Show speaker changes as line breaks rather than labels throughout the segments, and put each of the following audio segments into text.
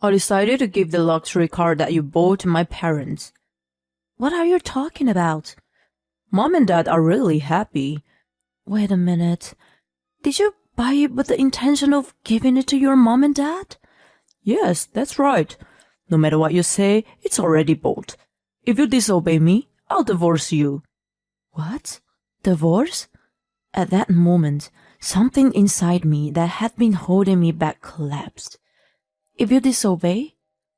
I decided to give the luxury car that you bought to my parents.
What are you talking about?
Mom and Dad are really happy.
Wait a minute. Did you buy it with the intention of giving it to your mom and dad?
Yes, that's right. No matter what you say, it's already bought. If you disobey me, I'll divorce you.
What? Divorce? At that moment, something inside me that had been holding me back collapsed. If you disobey?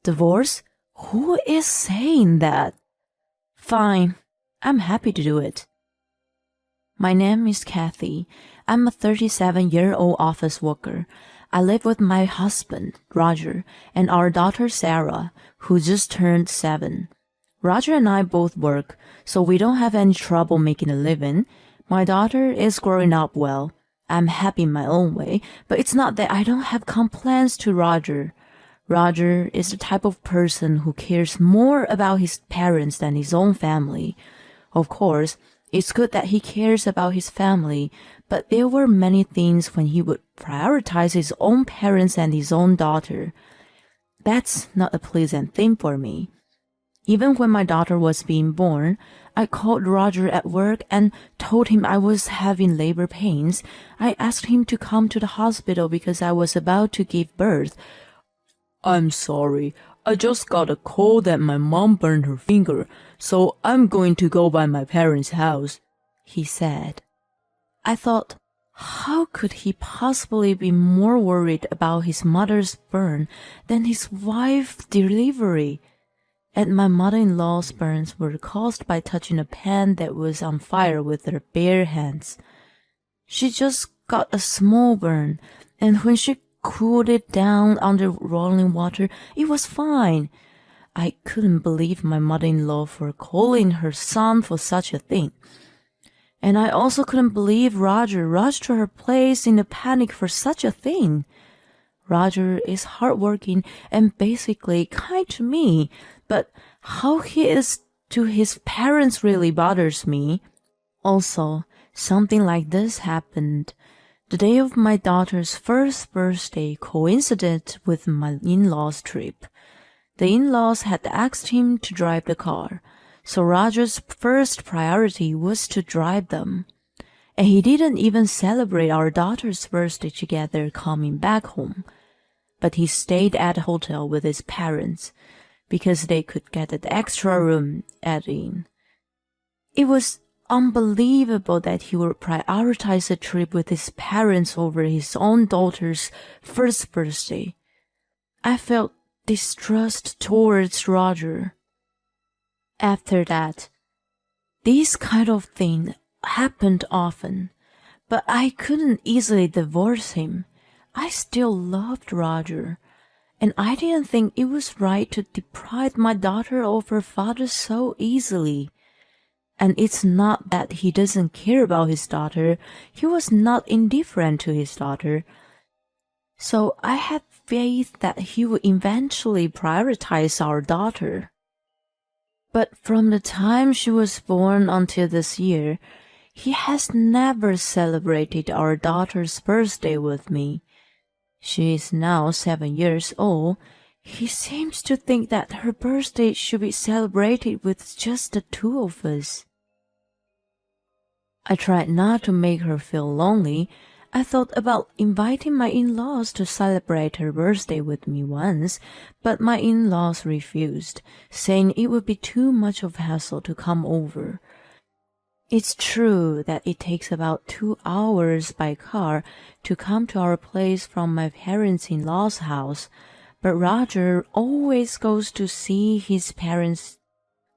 Divorce? Who is saying that? Fine, I'm happy to do it. My name is Kathy. I'm a 37-year-old office worker. I live with my husband, Roger, and our daughter Sarah, who just turned 7. Roger and I both work, so we don't have any trouble making a living. My daughter is growing up well. I'm happy in my own way, but it's not that I don't have complaints to Roger. Roger is the type of person who cares more about his parents than his own family. Of course, it's good that he cares about his family, but there were many things when he would prioritize his own parents and his own daughter. That's not a pleasant thing for me. Even when my daughter was being born, I called Roger at work and told him I was having labor pains. I asked him to come to the hospital because I was about to give birth.
I'm sorry. I just got a call that my mom burned her finger, so I'm going to go by my parents' house,
he said. I thought, how could he possibly be more worried about his mother's burn than his wife's delivery? And my mother-in-law's burns were caused by touching a pan that was on fire with her bare hands. She just got a small burn, and when she cooled it down under rolling water, it was fine. I couldn't believe my mother-in-law for calling her son for such a thing. And I also couldn't believe Roger rushed to her place in a panic for such a thing. Roger is hardworking and basically kind to me, but how he is to his parents really bothers me. Also, something like this happened. The day of my daughter's first birthday coincided with my in-laws' trip. The in-laws had asked him to drive the car, so Roger's first priority was to drive them. And he didn't even celebrate our daughter's birthday together coming back home. But he stayed at a hotel with his parents, because they could get an extra room at the inn. It was unbelievable that he would prioritize a trip with his parents over his own daughter's first birthday. I felt distrust towards Roger. After that, this kind of thing happened often, but I couldn't easily divorce him. I still loved Roger, and I didn't think it was right to deprive my daughter of her father so easily. And it's not that he doesn't care about his daughter. He was not indifferent to his daughter. So I had faith that he would eventually prioritize our daughter. But from the time she was born until this year, he has never celebrated our daughter's birthday with me. She is now 7 years old. He seems to think that her birthday should be celebrated with just the two of us. I tried not to make her feel lonely. I thought about inviting my in-laws to celebrate her birthday with me once, but my in-laws refused, saying it would be too much of a hassle to come over. It's true that it takes about 2 hours by car to come to our place from my parents-in-law's house, but Roger always goes to see his parents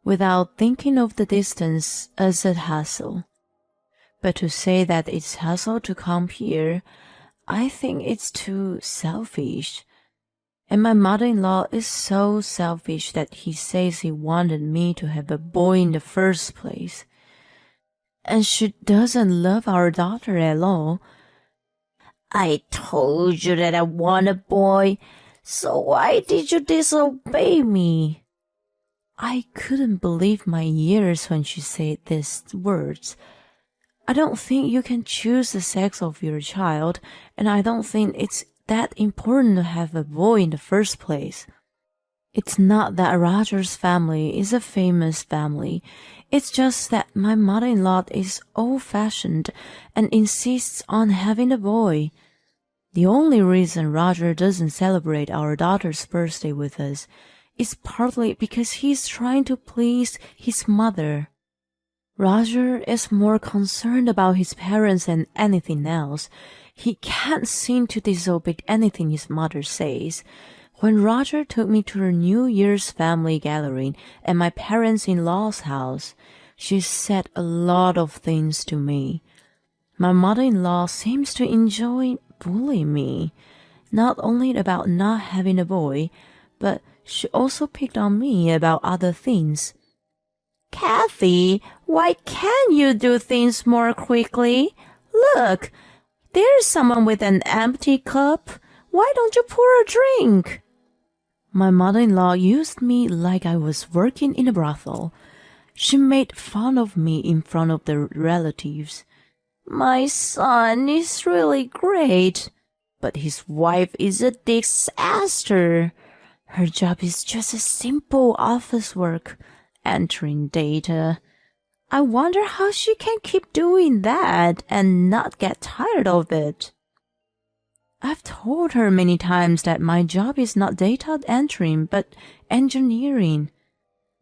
without thinking of the distance as a hassle. But to say that it's hassle to come here, I think it's too selfish. And my mother-in-law is so selfish that he says he wanted me to have a boy in the first place. And she doesn't love our daughter at all.
I told you that I want a boy, so why did you disobey me?
I couldn't believe my ears when she said these words. I don't think you can choose the sex of your child, and I don't think it's that important to have a boy in the first place. It's not that Roger's family is a famous family. It's just that my mother-in-law is old-fashioned and insists on having a boy. The only reason Roger doesn't celebrate our daughter's birthday with us is partly because he's trying to please his mother. Roger is more concerned about his parents than anything else. He can't seem to disobey anything his mother says. When Roger took me to her New Year's family gathering at my parents-in-law's house, she said a lot of things to me. My mother-in-law seems to enjoy bullying me, not only about not having a boy, but she also picked on me about other things.
Kathy, why can't you do things more quickly? Look, there's someone with an empty cup. Why don't you pour a drink?
My mother-in-law used me like I was working in a brothel. She made fun of me in front of the relatives.
My son is really great, but his wife is a disaster.
Her job is just a simple office work, entering data. I wonder how she can keep doing that and not get tired of it. I've told her many times that my job is not data entering, but engineering.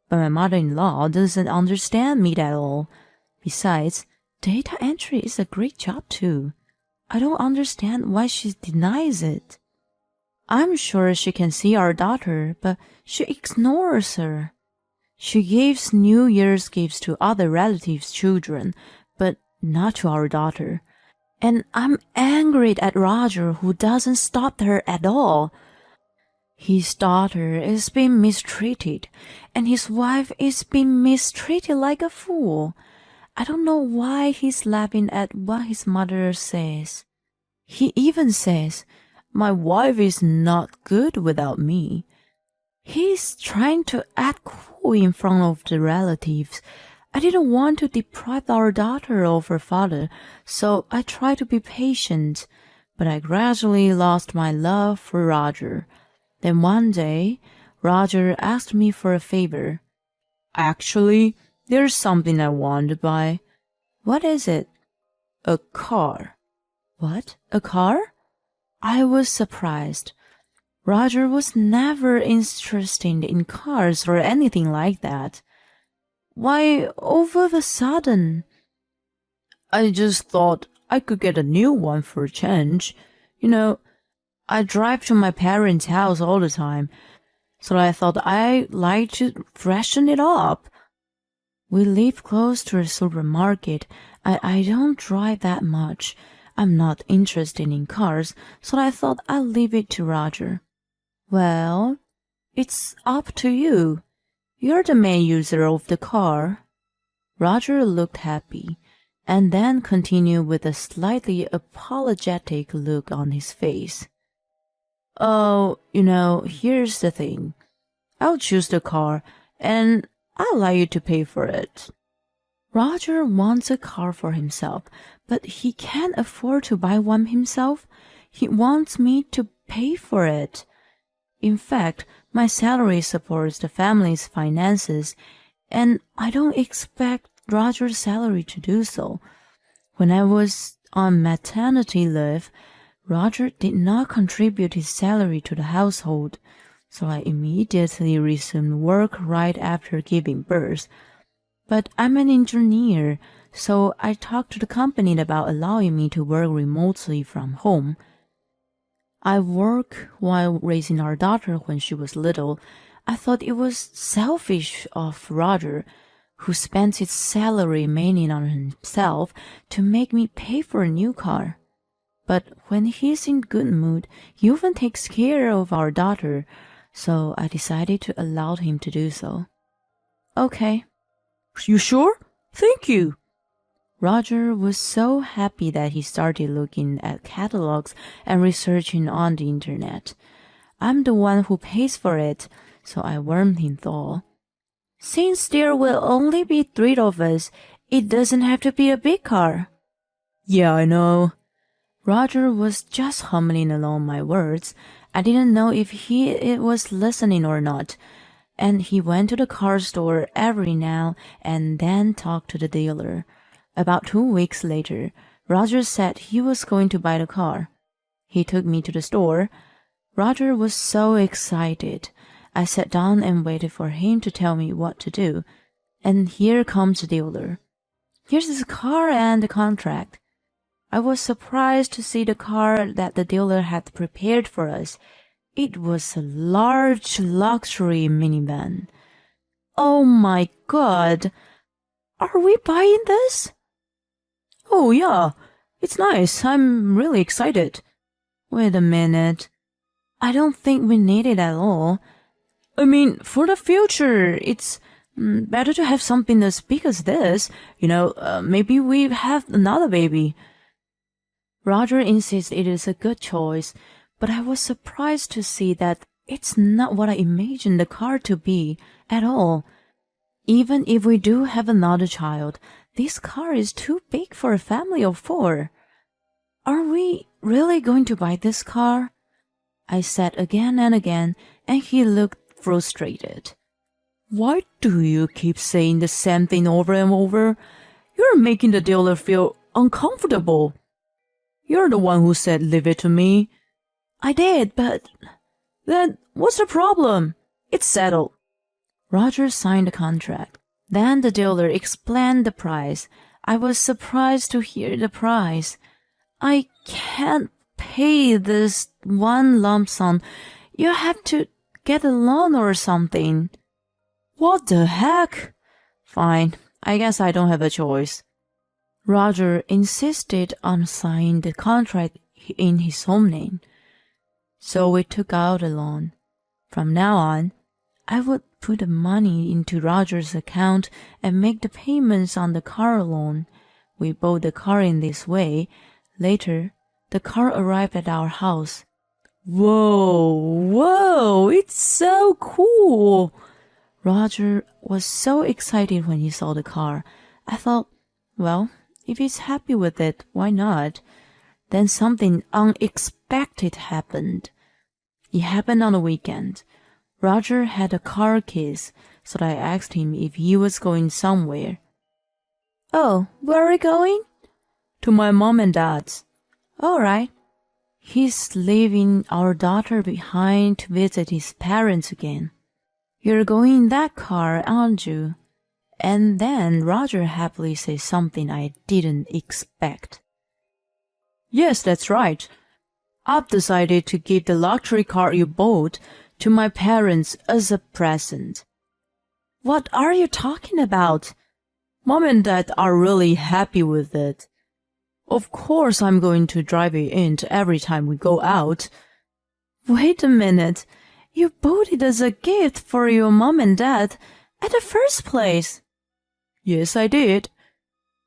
But my mother-in-law doesn't understand me at all. Besides, data entry is a great job too. I don't understand why she denies it. I'm sure she can see our daughter, but she ignores her. She gives New Year's gifts to other relatives' children, but not to our daughter. And I'm angry at Roger, who doesn't stop her at all. His daughter is being mistreated, and his wife is being mistreated like a fool. I don't know why he's laughing at what his mother says. He even says, "My wife is not good without me." He's trying to act cool in front of the relatives. I didn't want to deprive our daughter of her father, so I tried to be patient, but I gradually lost my love for Roger. Then one day, Roger asked me for a favor. "Actually, there's something I want to buy." "What is it?" "A car." "What? A car?" I was surprised. Roger was never interested in cars or anything like that. "Why, all of a sudden?" "I just thought I could get a new one for a change. You know, I drive to my parents' house all the time, so I thought I'd like to freshen it up. We live close to a supermarket. I don't drive that much. I'm not interested in cars, so I thought I'd leave it to Roger." "Well, it's up to you. You're the main user of the car." Roger looked happy, and then continued with a slightly apologetic look on his face. "Oh, here's the thing. I'll choose the car, and I'd like you to pay for it." Roger wants a car for himself, but he can't afford to buy one himself. He wants me to pay for it. In fact, my salary supports the family's finances, and I don't expect Roger's salary to do so. When I was on maternity leave, Roger did not contribute his salary to the household, so I immediately resumed work right after giving birth. But I'm an engineer, so I talked to the company about allowing me to work remotely from home. I work while raising our daughter when she was little. I thought it was selfish of Roger, who spends his salary mainly on himself, to make me pay for a new car. But when he's in good mood, he often takes care of our daughter, so I decided to allow him to do so. "Okay." "You sure? Thank you." Roger was so happy that he started looking at catalogs and researching on the internet. I'm the one who pays for it, so I warned him though. "Since there will only be 3 of us, it doesn't have to be a big car." "Yeah, I know." Roger was just humming along my words. I didn't know if he was listening or not, and he went to the car store every now and then talked to the dealer. About 2 weeks later, Roger said he was going to buy the car. He took me to the store. Roger was so excited. I sat down and waited for him to tell me what to do. And here comes the dealer. Here's his car and the contract. I was surprised to see the car that the dealer had prepared for us. It was a large luxury minivan. Oh my God! Are we buying this?
Oh yeah, it's nice. I'm really excited.
Wait a minute. I don't think we need it at all.
I mean, for the future, it's better to have something as big as this. Maybe we have another baby.
Roger insists it is a good choice, but I was surprised to see that it's not what I imagined the car to be at all. Even if we do have another child, this car is too big for a family of 4. Are we really going to buy this car? I said again and again, and he looked frustrated.
Why do you keep saying the same thing over and over? You're making the dealer feel uncomfortable. You're the one who said leave it to me.
I did, but...
Then what's the problem? It's settled.
Roger signed the contract. Then the dealer explained the price. I was surprised to hear the price. I can't pay this one lump sum. You have to get a loan or something.
What the heck?
Fine, I guess I don't have a choice. Roger insisted on signing the contract in his own name. So we took out a loan. From now on, I would put the money into Roger's account and make the payments on the car loan. We bought the car in this way. Later, the car arrived at our house.
Whoa, it's so cool.
Roger was so excited when he saw the car. I thought, well, if he's happy with it, why not? Then something unexpected happened. It happened on the weekend. Roger had a car keys, so I asked him if he was going somewhere.
Oh, where are you going?
To my mom and dad's.
All right.
He's leaving our daughter behind to visit his parents again. You're going in that car, aren't you? And then Roger happily says something I didn't expect.
Yes, that's right. I've decided to give the luxury car you bought to my parents as a present.
What are you talking about?
Mom and Dad are really happy with it. Of course I'm going to drive it in every time we go out.
Wait a minute. You bought it as a gift for your mom and dad at the first place.
Yes, I did.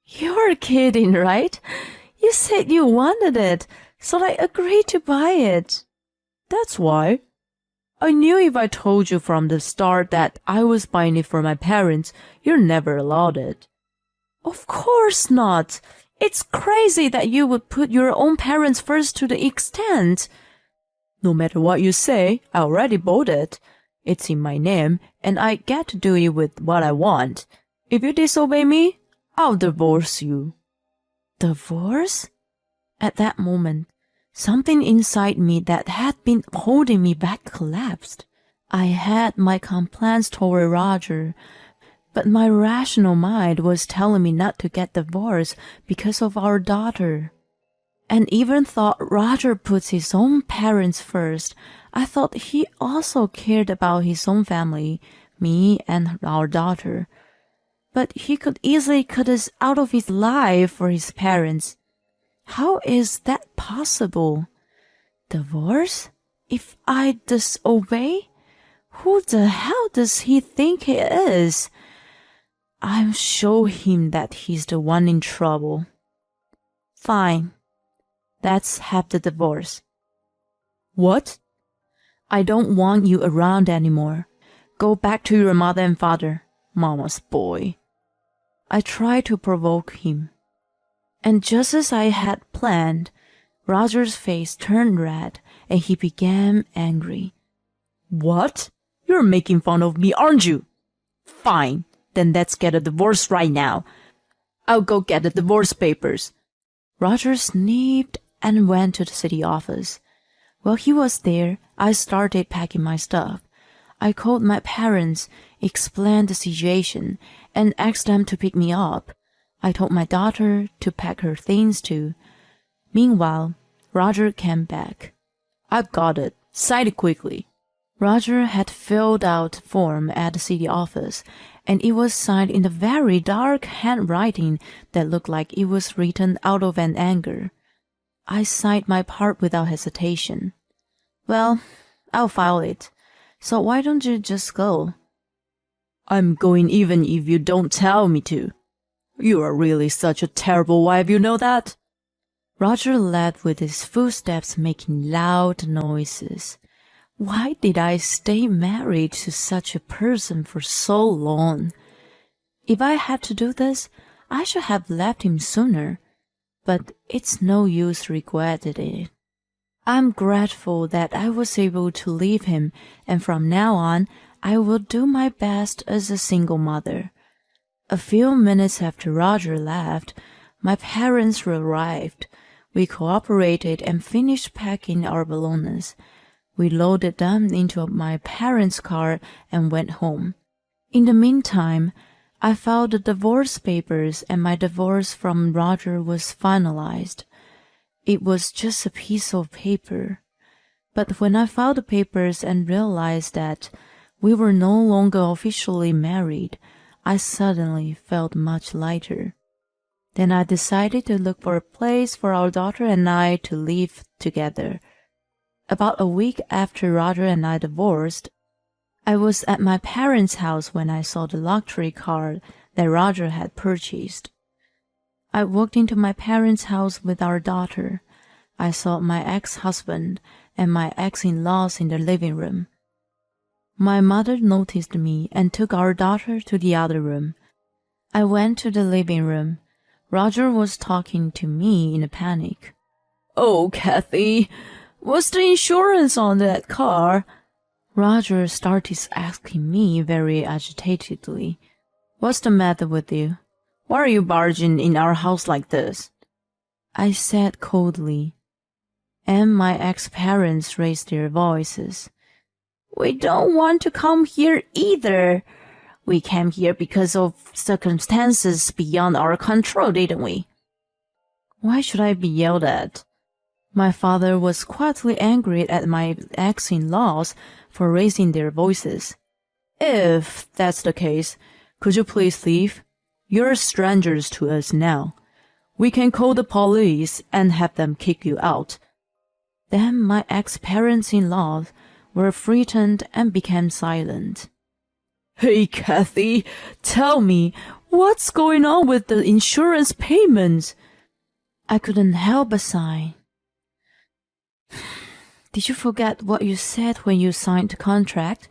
You're kidding, right? You said you wanted it, so I agreed to buy it.
That's why. I knew if I told you from the start that I was buying it for my parents, you'd never allowed it.
Of course not. It's crazy that you would put your own parents first to the extent.
No matter what you say, I already bought it. It's in my name, and I get to do it with what I want. If you disobey me, I'll divorce you.
Divorce? At that moment, something inside me that had been holding me back collapsed. I had my complaints toward Roger, but my rational mind was telling me not to get divorced because of our daughter. And even thought Roger puts his own parents first, I thought he also cared about his own family, me and our daughter. But he could easily cut us out of his life for his parents. How is that possible? Divorce? If I disobey? Who the hell does he think he is? I'll show him that he's the one in trouble. Fine. Let's have the divorce.
What?
I don't want you around anymore. Go back to your mother and father, Mama's boy. I tried to provoke him. And just as I had planned, Roger's face turned red, and he became angry.
What? You're making fun of me, aren't you? Fine, then let's get a divorce right now. I'll go get the divorce papers.
Roger sniffed and went to the city office. While he was there, I started packing my stuff. I called my parents, explained the situation, and asked them to pick me up. I told my daughter to pack her things too. Meanwhile, Roger came back.
I've got it. Sign it quickly.
Roger had filled out the form at the city office, and it was signed in a very dark handwriting that looked like it was written out of an anger. I signed my part without hesitation. Well, I'll file it. So why don't you just go?
I'm going even if you don't tell me to. You are really such a terrible wife, you know that?
Roger left with his footsteps making loud noises. Why did I stay married to such a person for so long? If I had to do this, I should have left him sooner. But it's no use regretting it. I'm grateful that I was able to leave him, and from now on, I will do my best as a single mother. A few minutes after Roger left, my parents arrived. We cooperated and finished packing our belongings. We loaded them into my parents' car and went home. In the meantime, I filed the divorce papers and my divorce from Roger was finalized. It was just a piece of paper. But when I filed the papers and realized that we were no longer officially married, I suddenly felt much lighter. Then I decided to look for a place for our daughter and I to live together. About a week after Roger and I divorced, I was at my parents' house when I saw the luxury car that Roger had purchased. I walked into my parents' house with our daughter. I saw my ex-husband and my ex-in-laws in the living room. My mother noticed me and took our daughter to the other room. I went to the living room. Roger was talking to me in a panic.
Oh, Kathy, what's the insurance on that car?
Roger started asking me very agitatedly.
What's the matter with you? Why are you barging in our house like this?
I said coldly, and my ex-parents raised their voices.
We don't want to come here either. We came here because of circumstances beyond our control, didn't we?
Why should I be yelled at?
My father was quietly angry at my ex-in-laws for raising their voices.
If that's the case, could you please leave? You're strangers to us now. We can call the police and have them kick you out.
Then my ex-parents-in-law were frightened and became silent.
Hey, Kathy, tell me, what's going on with the insurance payments?
I couldn't help but sigh. Did you forget what you said when you signed the contract?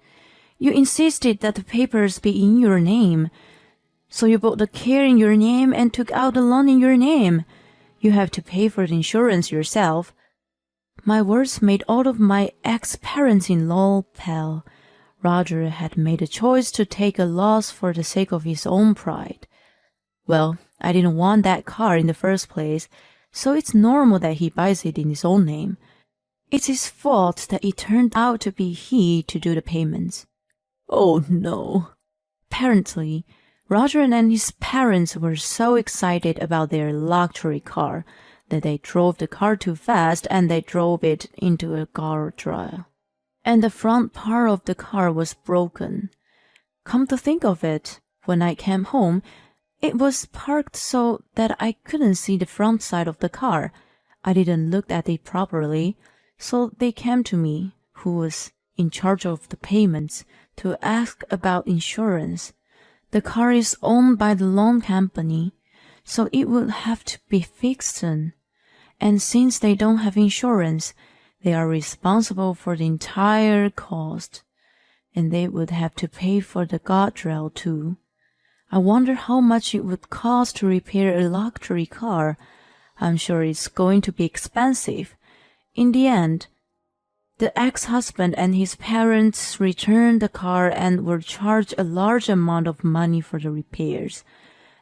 You insisted that the papers be in your name. So you bought the car in your name and took out the loan in your name. You have to pay for the insurance yourself. My words made all of my ex-parents-in-law pale. Roger had made a choice to take a loss for the sake of his own pride. Well, I didn't want that car in the first place, so it's normal that he buys it in his own name. It's his fault that it turned out to be he to do the payments.
Oh, no.
Apparently, Roger and his parents were so excited about their luxury car that they drove the car too fast and they drove it into a guardrail. And the front part of the car was broken. Come to think of it, when I came home, it was parked so that I couldn't see the front side of the car. I didn't look at it properly, so they came to me, who was in charge of the payments, to ask about insurance. The car is owned by the loan company, so it would have to be fixed soon. And since they don't have insurance, they are responsible for the entire cost, and they would have to pay for the guardrail too. I wonder how much it would cost to repair a luxury car. I'm sure it's going to be expensive. In the end, the ex-husband and his parents returned the car and were charged a large amount of money for the repairs.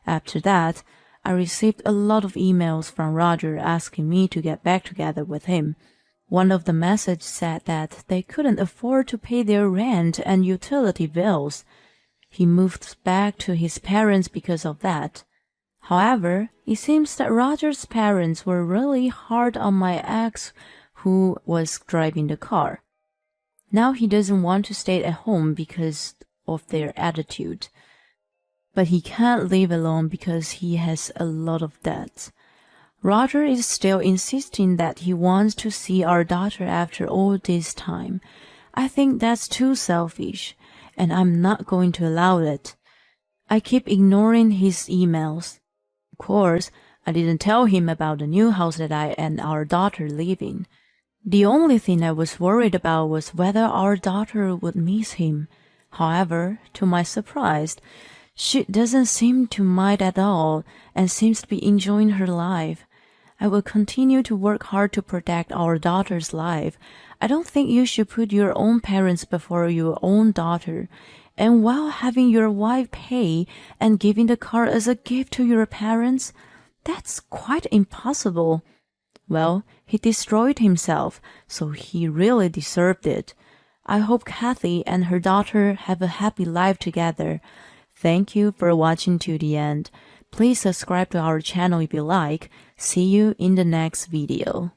After that, I received a lot of emails from Roger asking me to get back together with him. One of the messages said that they couldn't afford to pay their rent and utility bills. He moved back to his parents because of that. However, it seems that Roger's parents were really hard on my ex who was driving the car. Now he doesn't want to stay at home because of their attitude. But he can't live alone because he has a lot of debts. Roger is still insisting that he wants to see our daughter after all this time. I think that's too selfish, and I'm not going to allow it. I keep ignoring his emails. Of course, I didn't tell him about the new house that I and our daughter live in. The only thing I was worried about was whether our daughter would miss him. However, to my surprise, she doesn't seem to mind at all and seems to be enjoying her life. I will continue to work hard to protect our daughter's life. I don't think you should put your own parents before your own daughter. And while having your wife pay and giving the car as a gift to your parents, that's quite impossible. Well, he destroyed himself, so he really deserved it. I hope Kathy and her daughter have a happy life together. Thank you for watching to the end. Please subscribe to our channel if you like. See you in the next video.